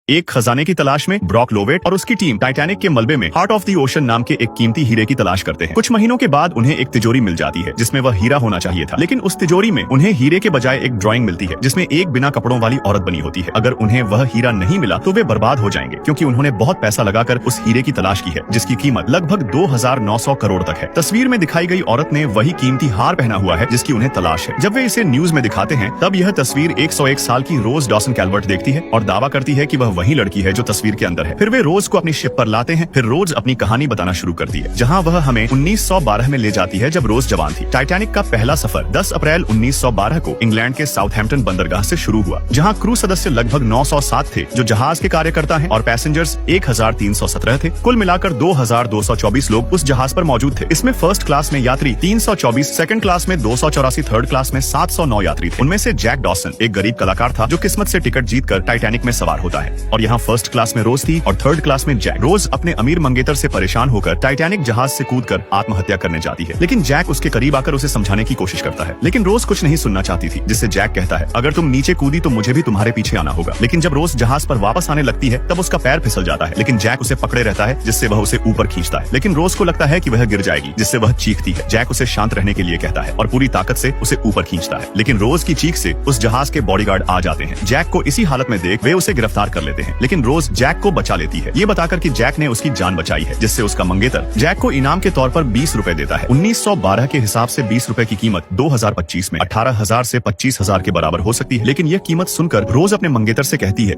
एक खजाने की तलाश में ब्रॉक लोवेट और उसकी टीम टाइटैनिक के मलबे में हार्ट ऑफ द ओशन नाम के एक कीमती हीरे की तलाश करते हैं। कुछ महीनों के बाद उन्हें एक तिजोरी मिल जाती है जिसमें वह हीरा होना चाहिए था, लेकिन उस तिजोरी में उन्हें हीरे के बजाय एक ड्राइंग मिलती है जिसमें एक बिना कपड़ों वाली औरत बनी होती है। अगर उन्हें वह हीरा नहीं मिला तो वे बर्बाद हो जाएंगे, क्योंकि उन्होंने बहुत पैसा लगाकर उस हीरे की तलाश की है जिसकी कीमत लगभग 2900 करोड़ तक है। तस्वीर में दिखाई गई औरत ने वही कीमती हार पहना हुआ है जिसकी उन्हें तलाश है। जब वे इसे न्यूज में दिखाते हैं तब यह तस्वीर 101 साल की रोज डॉसन कैल्वर्ट देखती है और दावा करती है कि वह वही लड़की है जो तस्वीर के अंदर है। फिर वे रोज को अपनी शिप पर लाते हैं। फिर रोज अपनी कहानी बताना शुरू करती है, जहां वह हमें 1912 में ले जाती है जब रोज जवान थी। टाइटैनिक का पहला सफर 10 अप्रैल 1912 को इंग्लैंड के साउथहैम्पटन बंदरगाह से शुरू हुआ, जहां क्रू सदस्य लगभग 907 थे जो जहाज के कार्यकर्ता हैं, और पैसेंजर्स 1317 थे। कुल मिलाकर 2224 लोग उस जहाज पर मौजूद थे। इसमें फर्स्ट क्लास में यात्री 324, सेकंड क्लास में 284, थर्ड क्लास में 709 यात्री थे। उनमें से जैक डॉसन एक गरीब कलाकार था जो किस्मत से टिकट जीतकर टाइटैनिक में सवार होता है। और यहाँ फर्स्ट क्लास में रोज थी और थर्ड क्लास में जैक। रोज अपने अमीर मंगेतर से परेशान होकर टाइटैनिक जहाज से कूदकर आत्महत्या करने जाती है, लेकिन जैक उसके करीब आकर उसे समझाने की कोशिश करता है, लेकिन रोज कुछ नहीं सुनना चाहती थी, जिससे जैक कहता है, अगर तुम नीचे कूदी तो मुझे भी तुम्हारे पीछे आना होगा। लेकिन जब रोज जहाज पर वापस आने लगती है तब उसका पैर फिसल जाता है, लेकिन जैक उसे पकड़े रहता है जिससे वह उसे ऊपर खींचता है। लेकिन रोज को लगता है कि वह गिर जाएगी, जिससे वह चीखती है। जैक उसे शांत रहने के लिए कहता है और पूरी ताकत से उसे ऊपर खींचता है, लेकिन रोज की चीख से उस जहाज के बॉडीगार्ड आ जाते हैं। जैक को इसी हालत में देख वे उसे गिरफ्तार कर लेते हैं, लेकिन रोज जैक को बचा लेती है, ये बताकर कि जैक ने उसकी जान बचाई है, जिससे उसका मंगेतर जैक को इनाम के तौर पर 20 रुपए देता है। 1912 के हिसाब से 20 रुपए की कीमत 2025 में 18,000 से 25,000 के बराबर हो सकती है, लेकिन यह कीमत सुनकर रोज अपने मंगेतर से कहती है,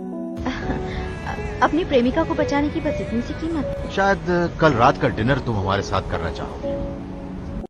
अपनी प्रेमिका को बचाने की बस इतनी सी कीमत। शायद कल रात का डिनर तुम हमारे साथ करना चाहो।